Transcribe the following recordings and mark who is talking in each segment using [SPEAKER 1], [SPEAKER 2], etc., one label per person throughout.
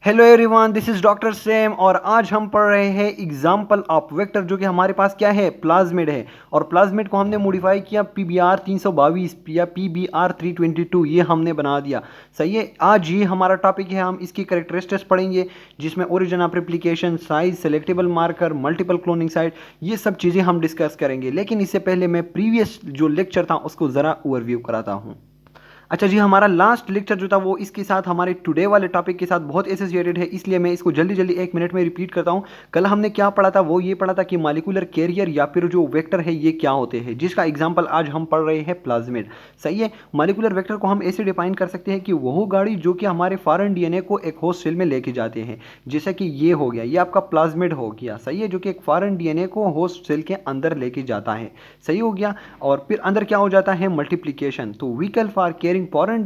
[SPEAKER 1] Hello everyone, this is doctor same और आज हम पढ़ रहे हैं एग्जाम्पल ऑफ वेक्टर जो कि हमारे पास क्या है, प्लाज्मिड है। और प्लाज्मिड को हमने मॉडिफाई किया PBR 322 या PBR 322, ये हमने बना दिया। सही है। आज ये हमारा टॉपिक है, हम इसकी कैरेक्टरिस्टिक्स पढ़ेंगे जिसमें origin of replication, size, selectable marker, multiple cloning site, ये सब चीज़ें हम डिस्कस करेंगे। लेकिन इससे पहले मैं प्रीवियस जो लेक्चर था उसको ज़रा ओवरव्यू कराता हूँ। अच्छा जी, हमारा लास्ट लेक्चर जो था वो इसके साथ, हमारे टुडे वाले टॉपिक के साथ बहुत एसोसिएटेड है, इसलिए मैं इसको जल्दी जल्दी 1 मिनट में रिपीट करता हूँ। कल हमने क्या पढ़ा था, वो ये पढ़ा था कि मॉलिक्यूलर कैरियर या फिर जो वेक्टर है ये क्या होते हैं, जिसका एग्जांपल आज हम पढ़ रहे हैं प्लाज्मिड। सही है। मॉलिक्यूलर वेक्टर को हम ऐसे डिफाइन कर सकते हैं कि वह गाड़ी जो कि हमारे फॉरेन डीएनए को एक होस्ट सेल में लेके जाते हैं, जैसा कि ये हो गया, ये आपका प्लाज्मिड हो गया। सही है, जो कि एक फॉरेन डीएनए को होस्ट सेल के अंदर लेके जाता है। सही हो गया। और फिर अंदर क्या हो जाता है, मल्टीप्लीकेशन। तो vehicle for carrying foreign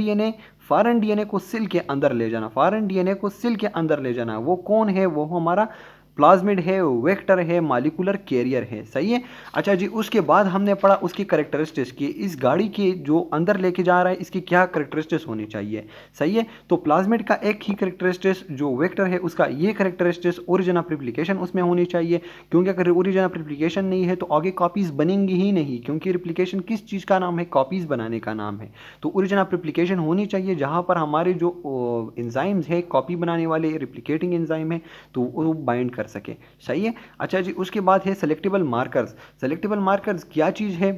[SPEAKER 1] DNA को सेल के अंदर ले जाना, फॉरेन डीएनए को सेल के अंदर ले जाना, वो कौन है, वो हमारा प्लाज्मिड है, वेक्टर है, मॉलिक्यूलर कैरियर है। सही है। अच्छा जी, उसके बाद हमने पढ़ा उसकी कैरेक्टरिस्टिक्स की, इस गाड़ी के जो अंदर लेके जा रहा है इसकी क्या कैरेक्टरिस्टिक्स होनी चाहिए। सही है। तो प्लाज्मिड का एक ही कैरेक्टरिस्टिक्स जो वेक्टर है उसका ये कैरेक्टरिस्टिक्स, ओरिजिन ऑफ रेप्लिकेशन उसमें होनी चाहिए, क्योंकि अगर ओरिजिन ऑफ रेप्लिकेशन नहीं है तो आगे कॉपीज बनेंगी ही नहीं, क्योंकि रेप्लिकेशन किस चीज़ का नाम है, कॉपीज बनाने का नाम है। तो ओरिजिन ऑफ रेप्लिकेशन होनी चाहिए जहाँ पर हमारे जो एंजाइम्स है, कॉपी बनाने वाले रेप्लिकेटिंग एंजाइम है, तो वो बाइंड कर सके। सही है। अच्छा जी, उसके बाद है सेलेक्टेबल मार्कर्स। सेलेक्टेबल मार्कर्स क्या चीज़ है,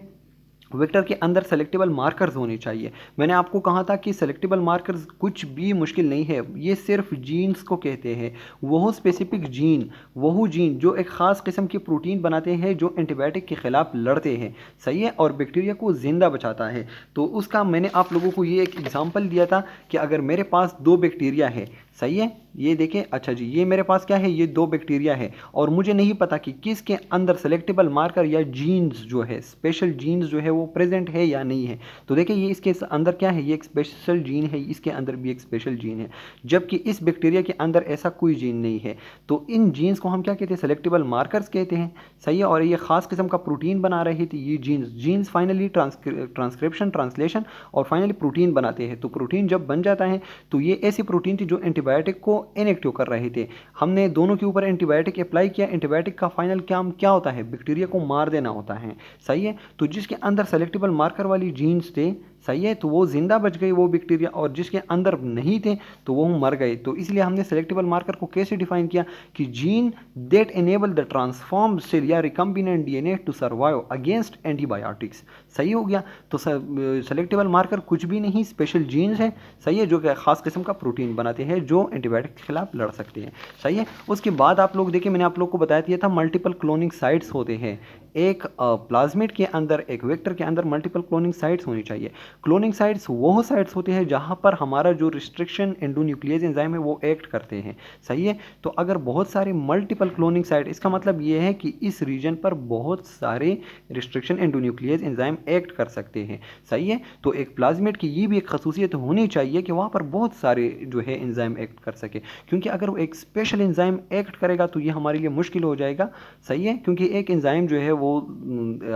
[SPEAKER 1] वेक्टर के अंदर सेलेक्टेबल मार्कर्स होने चाहिए। मैंने आपको कहा था कि सेलेक्टेबल मार्कर्स कुछ भी मुश्किल नहीं है, ये सिर्फ जीन्स को कहते हैं। वह स्पेसिफिक जीन, वह जीन जो एक ख़ास किस्म की प्रोटीन बनाते हैं जो एंटीबायोटिक के ख़िलाफ़ लड़ते हैं। सही है। और बैक्टीरिया को ज़िंदा बचाता है। तो उसका मैंने आप लोगों को ये एक एग्जांपल दिया था कि अगर मेरे पास 2 बैक्टीरिया है, सही है, ये देखें। अच्छा जी, ये मेरे पास क्या है, ये 2 बैक्टीरिया है और मुझे नहीं पता कि किसके अंदर सेलेक्टेबल मार्कर या जीन्स जो है, स्पेशल जीन्स जो है वो प्रेजेंट है या नहीं है। तो देखिए, ये इसके अंदर क्या है, ये एक स्पेशल जीन है, इसके अंदर भी एक स्पेशल जीन है, जबकि इस बैक्टीरिया के अंदर ऐसा कोई जीन नहीं है। तो इन जीन्स को हम क्या कहते हैं, सेलेक्टेबल मार्कर्स कहते हैं। सही है। और ये खास किस्म का प्रोटीन बना रही थी ये जीन्स फाइनली ट्रांसक्रिप्शन, ट्रांसलेशन और फाइनली प्रोटीन बनाते हैं। तो प्रोटीन जब बन जाता है तो ये ऐसी प्रोटीन थी जो एंटीबायोटिक को इनएक्टिव कर रहे थे। हमने दोनों के ऊपर एंटीबायोटिक अप्लाई किया। एंटीबायोटिक का फाइनल काम क्या होता है, बैक्टीरिया को मार देना होता है। सही है। तो जिसके अंदर सेलेक्टेबल मार्कर वाली जीन्स थे, सही है, तो वो जिंदा बच गई वो बैक्टीरिया, और जिसके अंदर नहीं थे तो वो मर गए। तो इसलिए हमने सेलेक्टेबल मार्कर को कैसे डिफाइन किया कि gene that enable the transformed cell या recombinant DNA to survive against antibiotics. सही हो गया। तो सेलेक्टेबल मार्कर कुछ भी नहीं, स्पेशल जीन्स है। सही है, जो कि खास किस्म का प्रोटीन बनाते हैं जो एंटीबायोटिक के खिलाफ लड़ सकते हैं। सही है। उसके बाद आप लोग देखिए, मैंने आप लोग को बताया दिया था मल्टीपल क्लोनिंग साइट्स होते हैं। एक प्लाज्मिड के अंदर, एक वेक्टर के अंदर मल्टीपल क्लोनिंग साइट्स होनी चाहिए। क्लोनिंग साइट्स वो साइट्स होते हैं जहां पर हमारा जो रिस्ट्रिक्शन एंडोन्यूक्लियस एंजाइम है वो एक्ट करते हैं। सही है। तो अगर बहुत सारे मल्टीपल क्लोनिंग साइट, इसका मतलब ये है कि इस रीजन पर बहुत सारे रिस्ट्रिक्शन एंडोन्यूक्लियस एंजाइम एक्ट कर सकते हैं। सही है। तो एक प्लाज्मिड की ये भी एक खसूसियत होनी चाहिए कि वहाँ पर बहुत सारे जो है एंजाइम एक्ट कर सके, क्योंकि अगर वो एक स्पेशल एंजाइम एक्ट करेगा तो ये हमारे लिए मुश्किल हो जाएगा। सही है। क्योंकि एक एंजाइम जो है वो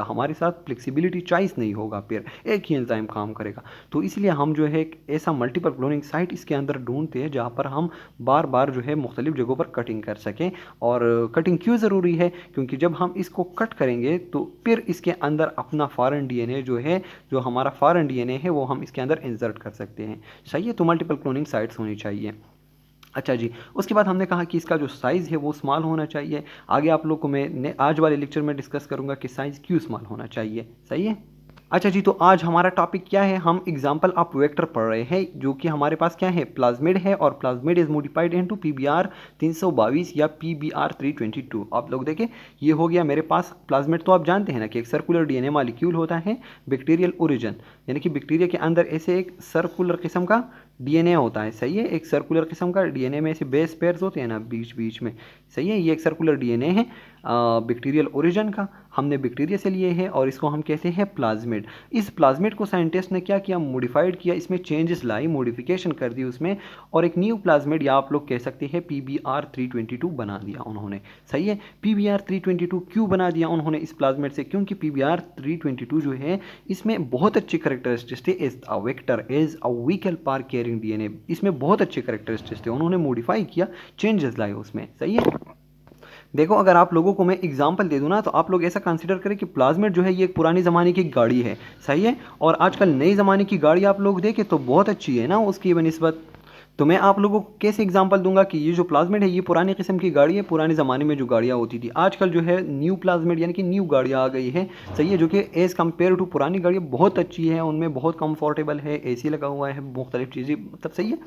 [SPEAKER 1] हमारे साथ फ्लेक्सिबिलिटी चॉइस नहीं होगा, फिर एक ही एंजाइम काम करेगा। तो इसलिए हम जो है एक ऐसा मल्टीपल क्लोनिंग साइट इसके अंदर ढूंढते हैं जहाँ पर हम बार बार जो है मुख्तलिफ जगहों पर कटिंग कर सकें। और कटिंग क्यों ज़रूरी है, क्योंकि जब हम इसको कट करेंगे तो फिर इसके अंदर अपना फॉरेन डीएनए जो है, जो हमारा फॉरेन डीएनए है, वो हम इसके अंदर इंसर्ट कर सकते हैं। सही है। तो मल्टीपल क्लोनिंग साइट्स होनी चाहिए। अच्छा जी, उसके बाद हमने कहा कि इसका जो साइज़ है वो स्मॉल होना चाहिए। आगे आप लोग को मैं आज वाले लेक्चर में डिस्कस करूंगा कि साइज़ क्यों स्मॉल होना चाहिए। सही है। अच्छा जी, तो आज हमारा टॉपिक क्या है, हम एग्जांपल ऑफ वेक्टर पढ़ रहे हैं जो कि हमारे पास क्या है, प्लाज्मिड है। और plasmid is modified into PBR 322 या PBR 322। आप लोग देखें, ये हो गया मेरे पास प्लाज्मिड। तो आप जानते हैं ना कि एक सर्कुलर डीएनए मॉलिक्यूल होता है बैक्टीरियल ओरिजिन, यानी कि बैक्टीरिया के अंदर ऐसे एक सर्कुलर किस्म का डीएनए होता है। सही है। एक सर्कुलर किस्म का डीएनए में ऐसे बेस पेयर्स होते हैं ना बीच बीच में। सही है। ये एक सर्कुलर डीएनए है। बैक्टीरियल ओरिजिन का, हमने बैक्टीरिया से लिए हैं और इसको हम कहते हैं प्लाज्मिड। इस प्लाज्मिड को साइंटिस्ट ने क्या किया, मॉडिफाइड किया, इसमें चेंजेस लाई, मॉडिफिकेशन कर दी उसमें, और एक न्यू प्लाज्मिड या आप लोग कह सकते हैं PBr322 बना दिया उन्होंने। सही है, PBr322 क्यों बना दिया उन्होंने इस प्लाज्मिड से, क्योंकि PBr322 जो है इसमें बहुत अच्छे करेक्टरिस्टिक्स थे as a vector, as a vehicle for carrying DNA, इसमें बहुत अच्छे करेक्टरिस्टिक्स थे, उन्होंने मॉडिफाई किया, चेंजेस लाए उसमें। सही है, देखो अगर आप लोगों को मैं एग्जांपल दे दूं ना, तो आप लोग ऐसा कंसीडर करें कि प्लाज्मिड जो है ये एक पुरानी ज़माने की गाड़ी है। सही है, और आजकल नई ज़माने की गाड़ी आप लोग देखें तो बहुत अच्छी है ना उसकी बनिस्बत। तो मैं आप लोगों को कैसे एग्जांपल दूंगा कि ये जो प्लाज्मिड है ये पुरानी किस्म की गाड़ी है, पुराने ज़माने में जो गाड़ियाँ होती थी। आजकल जो है न्यू प्लाज्मिड यानी कि न्यू गाड़ियाँ आ गई है। सही है, जो कि एज़ कम्पेयर टू पुरानी गाड़ियाँ बहुत अच्छी है, उनमें बहुत कंफर्टेबल है, AC लगा हुआ है, मुख्तलिफ चीज़ें, मतलब सही है।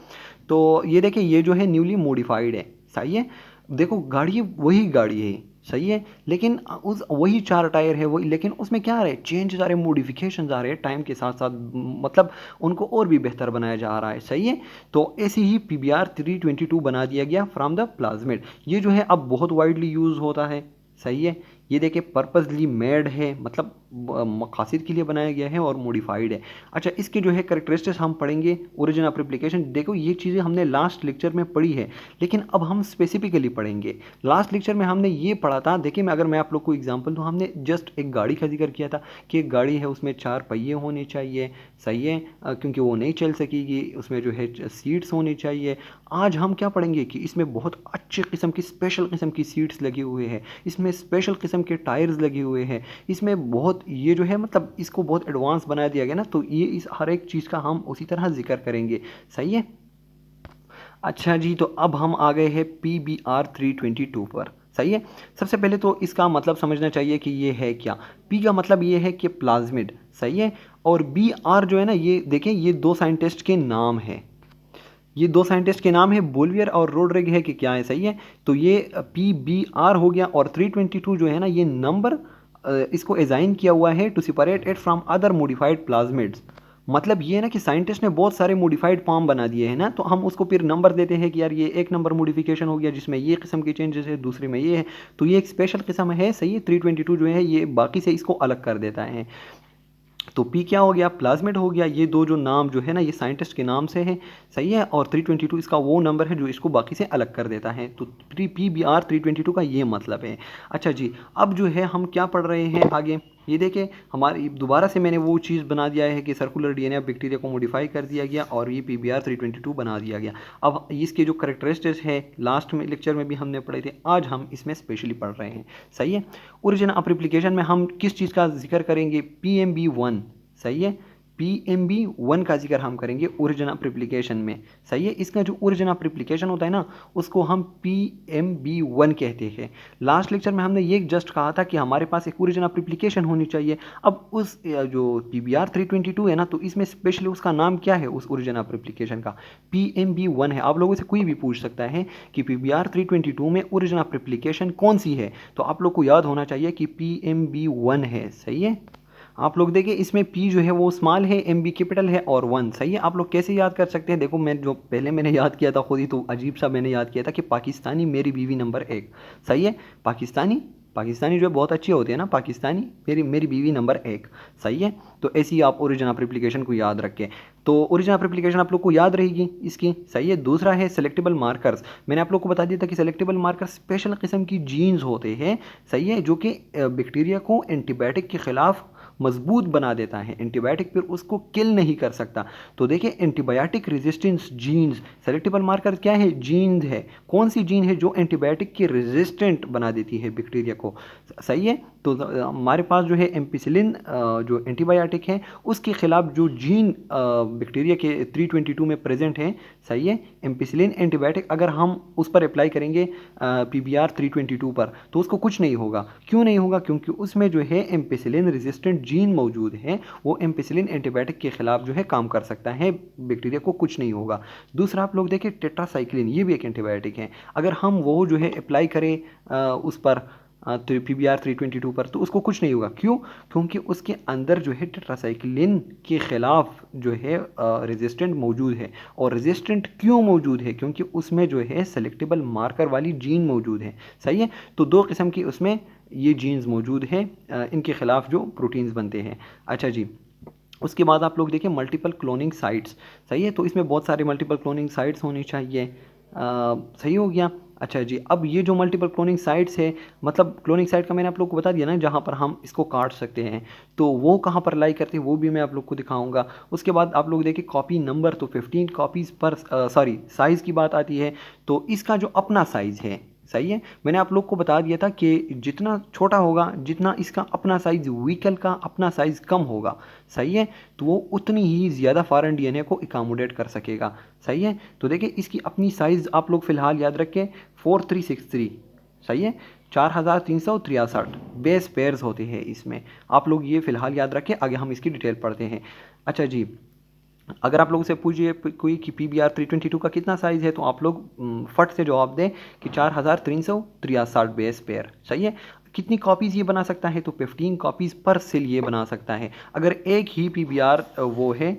[SPEAKER 1] तो ये देखिए ये जो है न्यूली मॉडिफाइड है। सही है, देखो गाड़ी वही गाड़ी है। सही है, लेकिन उस वही 4 टायर है वही, लेकिन उसमें क्या आ रहा है, चेंज आ रहे हैं, मॉडिफिकेशन आ रहे हैं टाइम के साथ साथ, मतलब उनको और भी बेहतर बनाया जा रहा है। सही है, तो ऐसे ही PBr322 बना दिया गया फ्रॉम द प्लाज्मिड। ये जो है अब बहुत वाइडली यूज़ होता है। सही है, ये देखिए पर्पसली मेड है, मतलब मकासद के लिए बनाया गया है और मॉडिफाइड है। अच्छा, इसके जो है करेक्टरिस्टिक्स हम पढ़ेंगे, ओरिजिन ऑफ रेप्लिकेशन। देखो ये चीज़ें हमने लास्ट लेक्चर में पढ़ी है, लेकिन अब हम स्पेसिफिकली पढ़ेंगे। लास्ट लेक्चर में हमने ये पढ़ा था, देखिए मैं अगर मैं आप लोग को एग्जांपल दूँ, हमने जस्ट एक गाड़ी का जिक्र किया था कि एक गाड़ी है उसमें 4 पहिए होने चाहिए। सही है, क्योंकि वो नहीं चल सकेगी, उसमें जो है सीट्स होनी चाहिए। आज हम क्या पढ़ेंगे कि इसमें बहुत अच्छे किस्म की, स्पेशल किस्म की सीट्स लगी हुई है, इसमें स्पेशल किस्म के टायर्स लगे हुए हैं, इसमें बहुत ये जो है मतलब इसको बहुत एडवांस बना दिया गया ना, तो ये इस हर एक चीज़ का हम उसी तरह जिक्र करेंगे। सही है, अच्छा जी, तो अब हम आ गए हैं PBr322 पर। सही है, सबसे पहले तो इसका मतलब समझना चाहिए कि ये है क्या। P का मतलब ये है कि प्लाज्मिड। सही है, और BR जो है ना, ये देखें ये 2 साइंटिस्ट के नाम है, ये 2 साइंटिस्ट के नाम है, बोल्वियर और रोड्रिग है कि क्या है। सही है, तो ये PBR हो गया, और 322 जो है ना ये नंबर इसको एजाइन किया हुआ है to separate it from other modified plasmids. मतलब ये है ना कि साइंटिस्ट ने बहुत सारे मॉडिफाइड फॉर्म बना दिए हैं ना, तो हम उसको फिर नंबर देते हैं कि यार ये 1 नंबर मॉडिफिकेशन हो गया जिसमें ये किस्म के चेंजेस है, दूसरे में ये है, तो ये एक स्पेशल किस्म है। सही है, 322 जो है ये बाकी से इसको अलग कर देता है। तो P क्या हो गया, प्लाज्मिड हो गया। ये 2 जो नाम जो है ना ये साइंटिस्ट के नाम से है। सही है, और 322 इसका वो नंबर है जो इसको बाकी से अलग कर देता है। तो PBr322 का ये मतलब है। अच्छा जी, अब जो है हम क्या पढ़ रहे हैं आगे, ये देखिए हमारी दोबारा से मैंने वो चीज़ बना दिया है कि सर्कुलर DNA ऑफ बैक्टीरिया को मॉडिफाई कर दिया गया और ये PBr322 बना दिया गया। अब इसके जो करेक्टरिस्टिक्स है लास्ट में लेक्चर में भी हमने पढ़े थे, आज हम इसमें स्पेशली पढ़ रहे हैं। सही है, ओरिजिन ऑफ रेप्लिकेशन में हम किस चीज़ का जिक्र करेंगे, PMB1। सही है, PMB1 का जिक्र हम करेंगे ओरिजिन ऑफ रेप्लिकेशन में। सही है, इसका जो ओरिजिन ऑफ रेप्लिकेशन होता है ना उसको हम PMB1 कहते हैं। लास्ट लेक्चर में हमने ये जस्ट कहा था कि हमारे पास एक ओरिजिन ऑफ रेप्लिकेशन होनी चाहिए। अब उस जो PBr322 है ना, तो इसमें स्पेशली उसका नाम क्या है, उस ओरिजिन ऑफ रेप्लिकेशन का PMB1 है। आप लोगों से कोई भी पूछ सकता है कि PBr322 में ओरिजिन ऑफ रेप्लिकेशन कौन सी है, तो आप लोग को याद होना चाहिए कि PMB1 है। सही है, आप लोग देखिए इसमें P जो है वो स्मॉल है, MB कैपिटल है और 1। सही है, आप लोग कैसे याद कर सकते हैं, देखो मैं जो पहले मैंने याद किया था खुद ही, तो अजीब सा मैंने याद किया था कि पाकिस्तानी मेरी बीवी नंबर 1। सही है, पाकिस्तानी जो है बहुत अच्छी होती है ना, पाकिस्तानी मेरी बीवी नंबर 1। सही है, तो ऐसी आप ओरिजिन ऑफ रेप्लिकेशन को याद रखें। तो ओरिजिन ऑफ रेप्लिकेशन आप लोग को याद रहेगी इसकी। सही है, दूसरा है सेलेक्टेबल मार्कर्स। मैंने आप लोग को बता दिया था कि सेलेक्टेबल मार्कर स्पेशल किस्म की जीन्स होते हैं। सही है, जो कि बैक्टीरिया को एंटीबायोटिक के खिलाफ मजबूत बना देता है, एंटीबायोटिक फिर उसको किल नहीं कर सकता। तो देखिए antibiotic resistance genes, selectable marker क्या है, जीन है। कौन सी जीन है जो एंटीबायोटिक के रेजिस्टेंट बना देती है बैक्टीरिया को। सही है, तो हमारे पास जो है एम्पिसिलिन जो एंटीबायोटिक है उसके खिलाफ जो जीन बैक्टीरिया के 322 में प्रेजेंट है। सही है, एम्पिसिलिन एंटीबायोटिक अगर हम उस पर अप्लाई करेंगे PBr322 पर तो उसको कुछ नहीं होगा। क्यों नहीं होगा, क्योंकि उसमें जो है एम्पिसिलिन रेजिस्टेंट जीन मौजूद है, वो एम्पिसिलिन एंटीबायोटिक के खिलाफ जो है काम कर सकता है, बैक्टीरिया को कुछ नहीं होगा। दूसरा आप लोग देखें टेट्रासाइक्लिन, ये भी एक एंटीबायोटिक है। अगर हम वो जो है अप्लाई करें उस पर PBr 322 पर, तो उसको कुछ नहीं होगा। क्यों? क्योंकि उसके अंदर जो है टेट्रासाइक्लिन के ख़िलाफ़ जो है रेजिस्टेंट मौजूद है। और रेजिस्टेंट क्यों मौजूद है? क्योंकि उसमें जो है सेलेक्टेबल मार्कर वाली जीन मौजूद है। सही है, तो दो किस्म की उसमें ये जीन्स मौजूद हैं, इनके ख़िलाफ़ जो प्रोटीन्स बनते हैं। अच्छा जी, उसके बाद आप लोग देखें मल्टीपल क्लोनिंग साइट्स। सही है, तो इसमें बहुत सारे मल्टीपल क्लोनिंग साइट्स होनी चाहिए। सही हो गया। अच्छा जी, अब ये जो मल्टीपल क्लोनिंग साइट्स है, मतलब क्लोनिंग साइट का मैंने आप लोग को बता दिया ना, जहाँ पर हम इसको काट सकते हैं, तो वो कहाँ पर लाई करते हैं वो भी मैं आप लोग को दिखाऊंगा। उसके बाद आप लोग देखें कॉपी नंबर, तो 15 कॉपीज़ पर साइज़ की बात आती है, तो इसका जो अपना साइज़ है, सही है, मैंने आप लोग को बता दिया था कि जितना छोटा होगा, जितना इसका अपना साइज़, व्हीकल का अपना साइज़ कम होगा, सही है, तो वो उतनी ही ज़्यादा फॉरेन डीएनए को एकोमोडेट कर सकेगा। सही है, तो देखिए इसकी अपनी साइज़ आप लोग फ़िलहाल याद रखें 4363। सही है, 4363 बेस पेयर्स होते हैं इसमें, आप लोग ये फ़िलहाल याद रखें, आगे हम इसकी डिटेल पढ़ते हैं। अच्छा जी, अगर आप लोगों से पूछिए कोई कि PBr 322 का कितना साइज़ है, तो आप लोग फट से जवाब दें कि 4363 बेस पेयर। सही है, कितनी कॉपीज़ ये बना सकता है? तो 15 कॉपीज़ पर सेल ये बना सकता है। अगर एक ही PBr वो है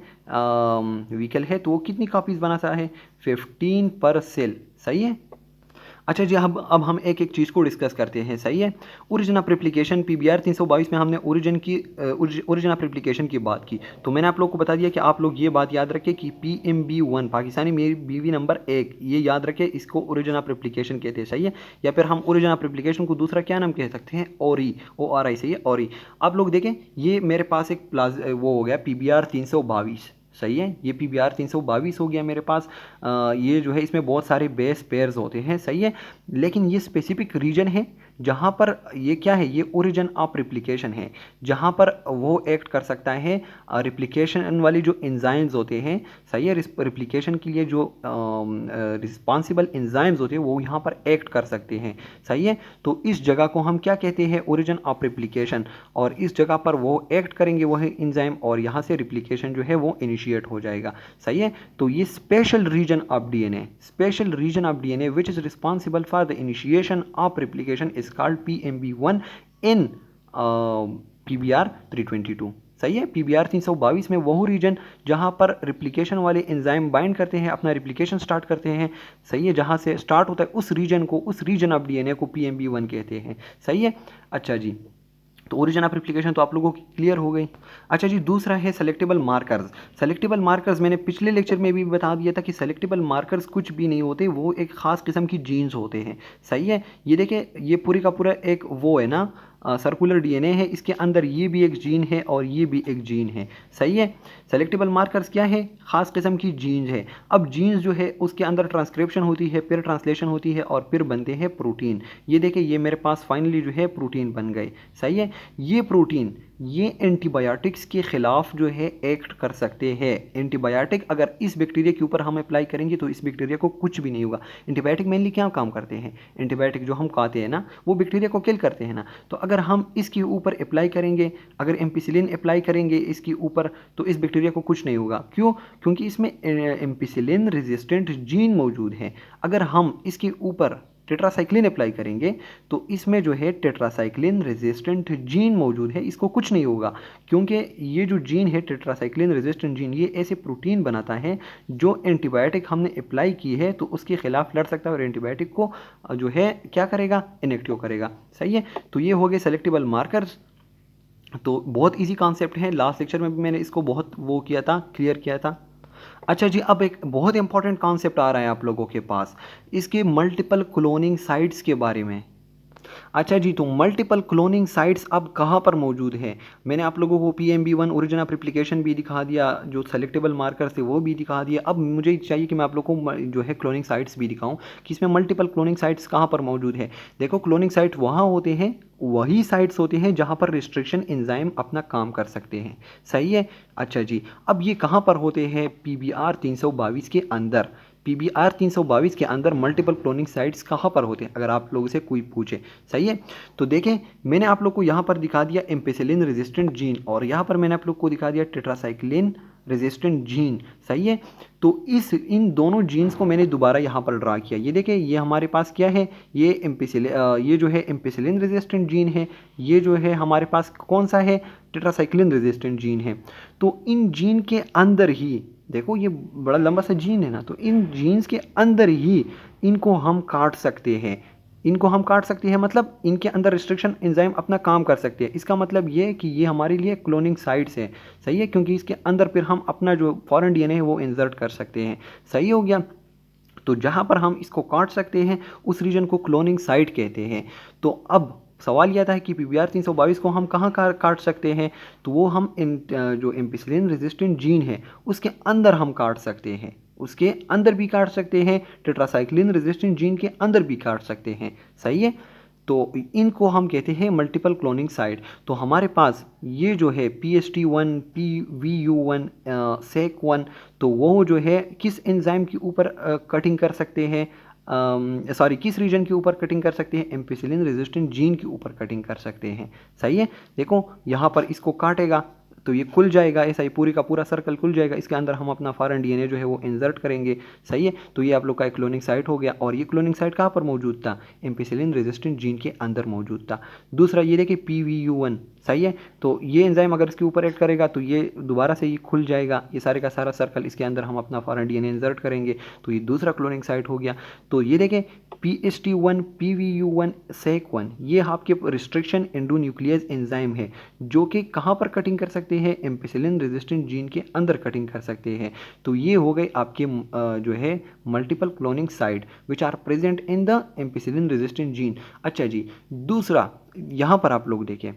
[SPEAKER 1] व्हीकल है, तो वो कितनी कॉपीज़ बना सकता है? 15 पर सेल। सही है। अच्छा जी, अब हम एक एक चीज़ को डिस्कस करते हैं। सही है, ओरिजिन ऑफ रेप्लिकेशन PBr 322 में हमने ओरिजिन ऑफ रेप्लिकेशन की बात की, तो मैंने आप लोग को बता दिया कि आप लोग ये बात याद रखें कि PMB1 पाकिस्तानी मेरी बीवी नंबर 1, ये याद रखें, इसको ओरिजिन ऑफ रेप्लिकेशन कहते हैं। सही है, या फिर हम ओरिजिन ऑफ रेप्लिकेशन को दूसरा क्या नाम कह सकते हैं? ORI, ORI। सही है, ORI। आप लोग देखें, ये मेरे पास एक वो हो गया PBr 322। सही है, ये PBr 322 हो गया मेरे पास। ये जो है इसमें बहुत सारे बेस पेयर्स होते हैं। सही है, लेकिन ये स्पेसिफिक रीजन है जहाँ पर ये क्या है, ये ओरिजिन ऑफ रिप्लिकेशन है, जहाँ पर वो एक्ट कर सकता है रिप्लिकेशन वाली जो एंजाइम्स होते हैं। सही है, रिप्लिकेशन के लिए जो रिस्पॉन्सिबल एंजाइम्स होते हैं वो यहाँ पर एक्ट कर सकते हैं। सही है, तो इस जगह को हम क्या कहते हैं? Origin of replication. और इस जगह पर वो एक्ट करेंगे वो है एंजाइम, और यहाँ से रिप्लिकेशन जो है वो इनिशिएट हो जाएगा। सही है, तो ये special region of DNA, special region of DNA which is responsible for the initiation of replication is called PMB1 in PBr 322। सही है, PBr 322 में वह रीजन जहां पर रिप्लिकेशन वाले एंजाइम बाइंड करते हैं, अपना रिप्लिकेशन स्टार्ट करते हैं। सही है, जहां से स्टार्ट होता है उस रीजन ऑफ डीएनए को PMB1 कहते हैं। सही है। अच्छा जी, तो ओरिजिन ऑफ रिप्लिकेशन तो आप लोगों की क्लियर हो गई। अच्छा जी, दूसरा है सेलेक्टेबल मार्कर्स। सेलेक्टेबल मार्कर्स मैंने पिछले लेक्चर में भी बता दिया था कि सेलेक्टेबल मार्कर्स कुछ भी नहीं होते, वो एक ख़ास किस्म की जीन्स होते हैं। सही है, ये देखिए, ये पूरी का पूरा एक वो है ना, सर्कुलर डीएनए है, इसके अंदर ये भी एक जीन है और ये भी एक जीन है। सही है, सेलेक्टेबल मार्कर्स क्या है? खास किस्म की जीन्स है। अब जीन्स जो है उसके अंदर ट्रांसक्रिप्शन होती है, फिर ट्रांसलेशन होती है, और फिर बनते हैं प्रोटीन। ये देखिए, ये मेरे पास फाइनली जो है प्रोटीन बन गए। सही है, ये प्रोटीन ये एंटीबायोटिक्स के ख़िलाफ़ जो है एक्ट कर सकते हैं। एंटीबायोटिक अगर इस बैक्टीरिया के ऊपर हम अप्लाई करेंगे तो इस बैक्टीरिया को कुछ भी नहीं होगा। एंटीबायोटिक मेनली क्या काम करते हैं? एंटीबायोटिक जो हम खाते हैं ना, वो बैक्टीरिया को किल करते हैं ना, तो अगर हम इसके ऊपर अप्लाई करेंगे, अगर एम्पिसिलिन अप्लाई करेंगे इसके ऊपर, तो इस बैक्टीरिया को कुछ नहीं होगा। क्यों? क्योंकि इसमें एम्पिसिलिन रेजिस्टेंट जीन मौजूद है। अगर हम इसके ऊपर टेट्रासाइक्लिन अप्लाई करेंगे तो इसमें जो है टेट्रासाइक्लिन रेजिस्टेंट जीन मौजूद है, इसको कुछ नहीं होगा, क्योंकि ये जो जीन है टेट्रासाइक्लिन रेजिस्टेंट जीन, ये ऐसे प्रोटीन बनाता है जो एंटीबायोटिक हमने अप्लाई की है तो उसके खिलाफ लड़ सकता है और एंटीबायोटिक को जो है क्या करेगा? इनेक्टिव करेगा। सही है, तो ये हो गए सेलेक्टेबल मार्कर्स। तो बहुत ईजी कॉन्सेप्ट है, लास्ट लेक्चर में भी मैंने इसको बहुत वो किया था, क्लियर किया था। अच्छा जी, अब एक बहुत इंपॉर्टेंट कॉन्सेप्ट आ रहा है आप लोगों के पास, इसके मल्टीपल क्लोनिंग साइट्स के बारे में। अच्छा जी, तो मल्टीपल क्लोनिंग साइट्स अब कहाँ पर मौजूद है? मैंने आप लोगों को PMB1 ओरिजिन ऑफ रिप्लिकेशन भी दिखा दिया, जो सेलेक्टेबल मार्कर्स थे वो भी दिखा दिया। अब मुझे चाहिए कि मैं आप लोगों को जो है क्लोनिंग साइट्स भी दिखाऊं कि इसमें मल्टीपल क्लोनिंग साइट्स कहाँ पर मौजूद है। देखो, क्लोनिंग साइट वहाँ होते हैं, वही साइट्स होते हैं जहाँ पर रिस्ट्रिक्शन एंजाइम अपना काम कर सकते हैं। सही है। अच्छा जी, अब ये कहाँ पर होते हैं? PBr 322 के अंदर। PBr 322 के अंदर मल्टीपल क्लोनिंग साइट्स कहाँ पर होते हैं, अगर आप लोगों से कोई पूछे। सही है, तो देखें, मैंने आप लोग को यहाँ पर दिखा दिया एम्पिसिलिन रेजिस्टेंट जीन, और यहाँ पर मैंने आप लोग को दिखा दिया टेट्रासाइक्लिन रेजिस्टेंट जीन, सही है। तो इन दोनों जीन्स को मैंने दोबारा यहाँ पर ड्रा किया। ये देखिए, ये हमारे पास क्या है, ये ये जो है एम्पिसिलिन रेजिस्टेंट जीन है, ये जो है हमारे पास कौन सा है, टेट्रासाइक्लिन रेजिस्टेंट जीन है। तो इन जीन के अंदर ही देखो, ये बड़ा लंबा सा जीन है ना, तो इन जीन्स के अंदर ही इनको हम काट सकते हैं। इनको हम काट सकते हैं मतलब इनके अंदर रिस्ट्रिक्शन एंजाइम अपना काम कर सकते हैं। इसका मतलब ये है कि ये हमारे लिए क्लोनिंग साइट्स है, सही है, क्योंकि इसके अंदर फिर हम अपना जो फॉरेन डीएनए है वो इंसर्ट कर सकते हैं, सही हो गया। तो जहाँ पर हम इसको काट सकते हैं उस रीजन को क्लोनिंग साइट कहते हैं। तो अब सवाल यह था कि PBR 322 को हम कहाँ काट सकते हैं, तो वो हम जो एम्पिसिलिन रेजिस्टेंट जीन है उसके अंदर हम काट सकते हैं, उसके अंदर भी काट सकते हैं, टेट्रासाइक्लिन रेजिस्टेंट जीन के अंदर भी काट सकते हैं, सही है। तो इनको हम कहते हैं मल्टीपल क्लोनिंग साइट। तो हमारे पास ये जो है PST1, PVU1, SEC1, तो वो जो है किस एंजाइम के ऊपर कटिंग कर सकते हैं, किस रीजन के ऊपर कटिंग कर सकते हैं, एम्पिसिलिन रेजिस्टेंट जीन के ऊपर कटिंग कर सकते हैं, सही है। देखो यहाँ पर इसको काटेगा तो ये खुल जाएगा, ऐसा ही पूरी का पूरा सर्कल खुल जाएगा, इसके अंदर हम अपना फॉरेन डीएनए जो है वो इंसर्ट करेंगे, सही है। तो ये आप लोग का एक क्लोनिंग साइट हो गया, और ये क्लोनिंग साइट कहाँ पर मौजूद था, एम्पिसिलिन रेजिस्टेंट जीन के अंदर मौजूद था। दूसरा ये देखिए PVU1, सही है। तो ये एंजाइम अगर इसके ऊपर एक्ट करेगा तो ये दोबारा से ये खुल जाएगा, ये सारे का सारा सर्कल, इसके अंदर हम अपना फॉरेन डीएनए इंसर्ट करेंगे, तो ये दूसरा क्लोनिंग साइट हो गया। तो ये देखें PST1, PVU1, SEC1, ये आपके रिस्ट्रिक्शन एंडोन्यूक्लियस एंजाइम है जो कि कहाँ पर कटिंग कर सकते हैं, एम्पिसिलिन रेजिस्टेंट जीन के अंदर कटिंग कर सकते हैं। तो ये हो गए आपके जो है multiple cloning site which are present in the ampicillin resistant gene. अच्छा जी, दूसरा यहाँ पर आप लोग देखें,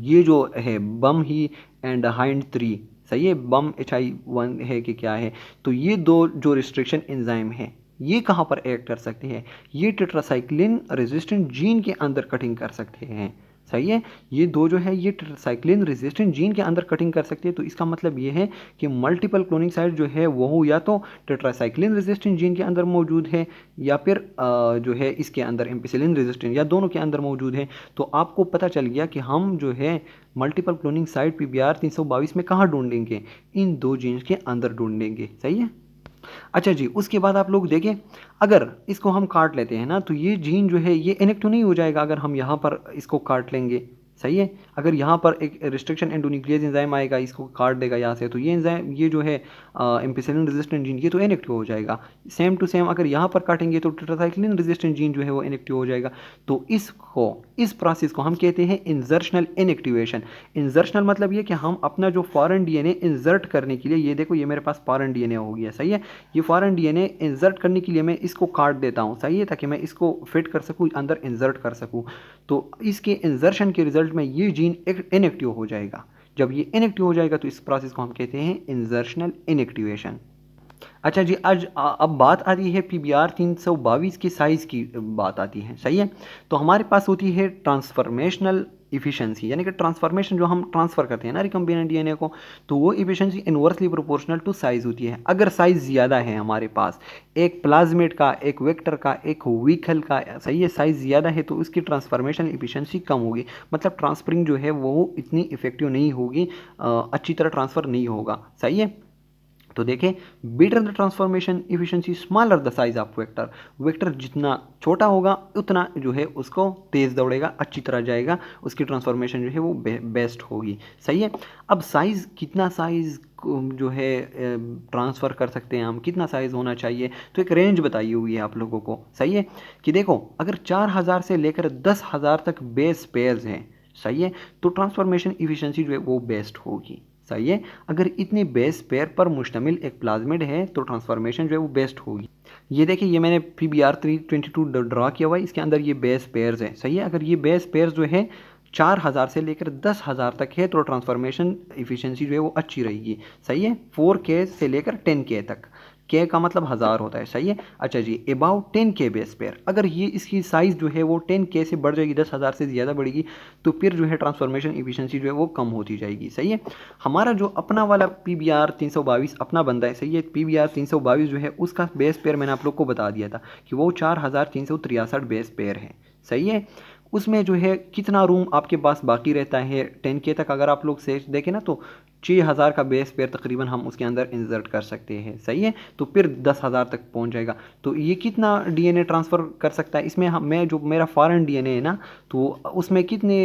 [SPEAKER 1] ये जो है बम ही एंड हाइंड 3, सही है, बम HI1 है कि क्या है। तो ये दो जो रिस्ट्रिक्शन एंजाइम है ये कहाँ पर एक्ट कर सकते हैं, ये टेट्रासाइक्लिन रेजिस्टेंट जीन के अंदर कटिंग कर सकते हैं, सही है। ये दो जो है ये टेट्रासाइक्लिन रेजिस्टेंट जीन के अंदर कटिंग कर सकते हैं। तो इसका मतलब ये है कि मल्टीपल क्लोनिंग साइट जो है वो या तो टेट्रासाइक्लिन रेजिस्टेंट जीन के अंदर मौजूद है या फिर जो है इसके अंदर एम्पिसिलिन रेजिस्टेंट, या दोनों के अंदर मौजूद है। तो आपको पता चल गया कि हम जो है मल्टीपल क्लोनिंग साइट PBR 322 में कहाँ ढूंढेंगे, इन दो जीन्स के अंदर ढूंढेंगे, सही है। अच्छा जी, उसके बाद आप लोग देखें, अगर इसको हम काट लेते हैं ना तो ये जीन जो है ये इनेक्टिव नहीं हो जाएगा अगर हम यहाँ पर इसको काट लेंगे, सही है। अगर यहाँ पर एक रिस्ट्रिक्शन एंडोन्यूक्लियस एंजाइम आएगा, इसको काट देगा यहाँ से, तो ये एंजाइम, ये जो है एम्पिसिलिन रेजिस्टेंट जीन, ये तो इनेक्टिव हो जाएगा। सेम टू सेम अगर यहाँ पर काटेंगे तो टेट्रासाइक्लिन रेजिस्टेंट जीन जो है वो इनेक्टिव हो जाएगा। तो इस प्रोसेस को हम कहते हैं इंजर्शनल इनएक्टिवेशन। इंजर्शनल मतलब ये कि हम अपना जो फॉरेन डीएनए इंसर्ट करने के लिए, ये देखो ये मेरे पास फॉरेन डीएनए हो गया, सही है। ये फॉरेन डीएनए इंसर्ट करने के लिए मैं इसको काट देता हूँ, सही है, ताकि मैं इसको फिट कर सकूँ, अंदर इंसर्ट कर सकूँ। तो इसके इंजर्शन के रिजल्ट में ये जीन इनएक्टिव हो जाएगा। जब ये इनएक्टिव हो जाएगा तो इस प्रोसेस को हम कहते हैं इंजर्शनल इनएक्टिवेशन। अच्छा जी, आज अब बात आती है PBR 322 की साइज़ की बात आती है, सही है। तो हमारे पास होती है ट्रांसफॉर्मेशनल इफिशिएंसी, यानी कि ट्रांसफॉर्मेशन जो हम ट्रांसफ़र करते हैं ना रिकम्बिनेंट डीएनए को, तो वो efficiency inversely proportional to size होती है। अगर साइज़ ज़्यादा है हमारे पास, एक प्लाज्मिड का, एक वेक्टर का, एक व्हीकल का, सही है, साइज़ ज़्यादा है तो उसकी ट्रांसफॉर्मेशन इफिशिएंसी कम होगी, मतलब ट्रांसफरिंग जो है वो इतनी इफेक्टिव नहीं होगी, अच्छी तरह ट्रांसफ़र नहीं होगा, सही है। तो देखें, better the transformation efficiency smaller the size of vector, vector जितना छोटा होगा उतना जो है उसको तेज़ दौड़ेगा, अच्छी तरह जाएगा, उसकी ट्रांसफॉर्मेशन जो है वो बेस्ट होगी, सही है। अब साइज़, कितना साइज़ जो है ट्रांसफ़र कर सकते हैं हम, कितना साइज़ होना चाहिए, तो एक रेंज बताई हुई है आप लोगों को, सही है। कि देखो, अगर 4000 से लेकर 10,000 तक बेस पेयर्स हैं, सही है, तो ट्रांसफॉर्मेशन इफिशिएंसी जो है वो बेस्ट होगी, सही है। अगर इतने बेस पेयर पर मुश्तमिल एक प्लाज्मिड है तो ट्रांसफॉर्मेशन जो है वो बेस्ट होगी। ये देखिए, ये मैंने PBR 322 ड्रा किया हुआ है, इसके अंदर ये बेस पेयर्स है, सही है। अगर ये बेस पेयर्स जो है 4000 से लेकर 10,000 तक है तो ट्रांसफॉर्मेशन इफिशिएंसी जो है वो अच्छी रहेगी, सही है। 4K से लेकर 10K तक, K का मतलब 1000 होता है, सही है। अच्छा जी, अबाउट 10K बेस पेयर, अगर ये इसकी साइज़ जो है वो 10K से बढ़ जाएगी, 10,000 से ज़्यादा बढ़ेगी, तो फिर जो है ट्रांसफॉर्मेशन इफिशिएंसी जो है वो कम होती जाएगी, सही है। हमारा जो अपना वाला PBR 322 अपना बंदा है, सही है, PBR 322 जो है उसका बेस पेयर मैंने आप लोग को बता दिया था कि वो 4363 बेस पेयर है, सही है। उसमें जो है कितना रूम आपके पास बाकी रहता है 10K तक, अगर आप लोग से देखें ना तो 6000 का बेस पेयर तकरीबन हम उसके अंदर इंसर्ट कर सकते हैं, सही है। तो फिर 10,000 तक पहुंच जाएगा। तो ये कितना डीएनए ट्रांसफ़र कर सकता है इसमें, हम मैं जो मेरा फॉरेन डीएनए है ना, तो उसमें कितने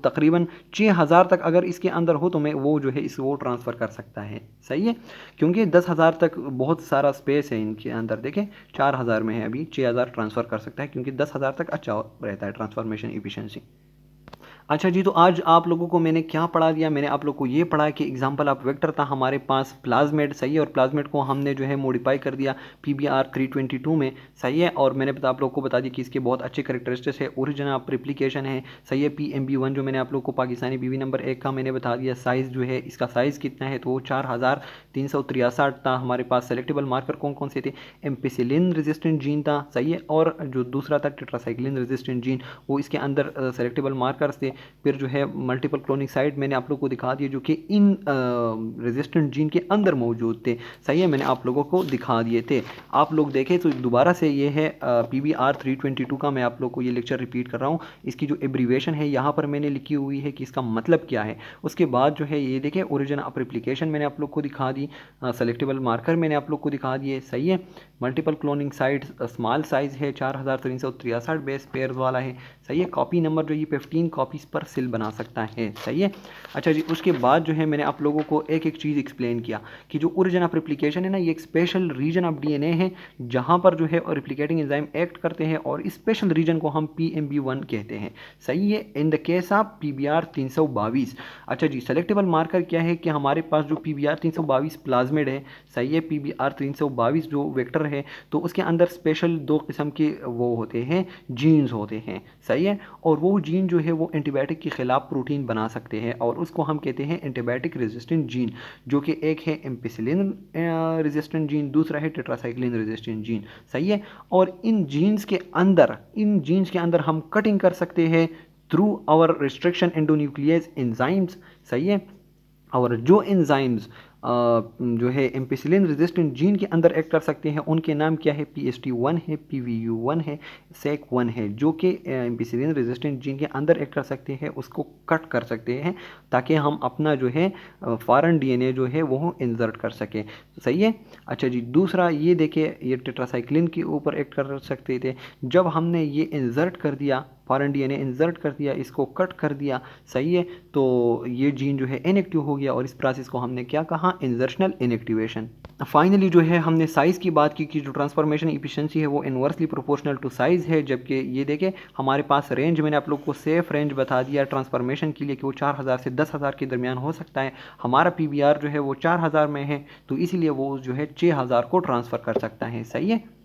[SPEAKER 1] तकरीबन 6000 तक अगर इसके अंदर हो तो मैं वो जो है इस वो ट्रांसफ़र कर सकता है, सही है। क्योंकि 10,000 तक बहुत सारा स्पेस है इनके अंदर, देखें 4000 में है, अभी 6000 ट्रांसफ़र कर सकता है, क्योंकि 10,000 तक अच्छा रहता है ट्रांसफॉर्मेशन इफिशिएंसी। अच्छा जी, तो आज आप लोगों को मैंने क्या पढ़ा दिया, मैंने आप लोगों को ये पढ़ा कि एग्जांपल ऑफ वेक्टर था हमारे पास प्लाज्मिड, सही है। और प्लाज्मिड को हमने जो है मॉडिफाई कर दिया PBR 322 में, सही है। और मैंने आप लोग को बता दिया कि इसके बहुत अच्छे करेक्टरिस्टिक्स है, ओरिजिन ऑफ रेप्लिकेशन है, सही है। PMB1 जो मैंने आप लोग को पाकिस्तानी बीवी नंबर 1 का मैंने बता दिया, साइज़ जो है इसका साइज़ कितना है, तो वो 4363 था। हमारे पास सेलेक्टेबल मार्कर कौन कौन से थे, एम्पिसिलिन रेजिस्टेंट जीन था, सही है। और जो दूसरा था टेट्रासाइक्लिन रेजिस्टेंट जीन, वो इसके अंदर सेलेक्टेबल मार्कर्स थे। फिर जो है मल्टीपल क्लोनिक साइट मैंने आप लोगों को दिखा दिया जो कि इन रेजिस्टेंट जीन के अंदर मौजूद थे, सही है, मैंने आप लोगों को दिखा दिए थे। आप लोग देखें तो दोबारा से ये है PBR 322 का मैं आप लोग को ये लेक्चर रिपीट कर रहा हूँ। इसकी जो एब्रीवेशन है यहाँ पर मैंने लिखी हुई है कि इसका मतलब क्या है। उसके बाद जो है ये देखें ओरिजिन ऑफ रेप्लिकेशन मैंने आप लोग को दिखा दी, सेलेक्टेबल मार्कर मैंने आप लोग को दिखा दिए, सही है। Multiple cloning site small size है, 4363 बेस पेयर वाला है, सही है। कॉपी नंबर जो ये 15 कॉपीज़ पर सेल बना सकता है, सही है। अच्छा जी, उसके बाद जो है मैंने आप लोगों को एक एक चीज़ एक्सप्लेन किया कि जो ओरिजिन ऑफ रेप्लिकेशन है ना, ये एक स्पेशल रीजन ऑफ डीएनए है जहाँ पर जो है रेप्लिकेटिंग एंजाइम एक्ट करते हैं, और इस स्पेशल रीजन को हम PMB1 कहते हैं, सही है, in the case of PBR 322। अच्छा जी, सेलेक्टेबल मार्कर क्या है कि हमारे पास जो PBR 322 प्लाज्मिड है, सही है, PBR 322 जो वेक्टर है, तो उसके अंदर स्पेशल 2 किस्म के वो होते हैं, जीन्स होते हैं, सही है। और वो जीन जो है वो एंटीबायोटिक के खिलाफ प्रोटीन बना सकते हैं, और उसको हम कहते हैं एंटीबायोटिक रेजिस्टेंट जीन, जो कि एक है एम्पिसिलिन रेजिस्टेंट जीन, दूसरा है टेट्रासाइक्लिन रेजिस्टेंट जीन, सही है। और इन जीन्स के अंदर हम कटिंग कर सकते हैं through our restriction endonuclease enzymes, सही है। और जो एंजाइम्स जो है एम्पिसिलिन रेजिस्टेंट जीन के अंदर एक्ट कर सकते हैं, उनके नाम क्या है, PST1 है, PVU1 है, SEC1 है, जो कि एम्पिसिलिन रेजिस्टेंट जीन के अंदर एक्ट कर सकते हैं, उसको कट कर सकते हैं ताकि हम अपना जो है फॉरेन डीएनए जो है वो इंसर्ट कर सकें, सही है। अच्छा जी, दूसरा ये देखिए, ये टेट्रासाइक्लिन के ऊपर एक्ट कर सकते थे। जब हमने ये इंसर्ट कर दिया, फॉरेन डीएनए इंसर्ट कर दिया, इसको कट कर दिया, सही है, तो ये जीन जो है इनएक्टिव हो गया, और इस प्रोसेस को हमने क्या कहा, इंसर्शनल इनएक्टिवेशन। फाइनली जो है हमने साइज़ की बात की कि जो ट्रांसफॉर्मेशन इफिशिएंसी है वो इनवर्सली प्रोपोर्शनल टू साइज़ है, जबकि ये देखें हमारे पास रेंज मैंने आप लोग को सेफ रेंज बता दिया ट्रांसफॉर्मेशन के लिए कि वो 4000 से 10,000 के दरमियान हो सकता है। हमारा PBR जो है वो 4000 में है, तो इसीलिए वो जो है 6000 को ट्रांसफ़र कर सकता है, सही है।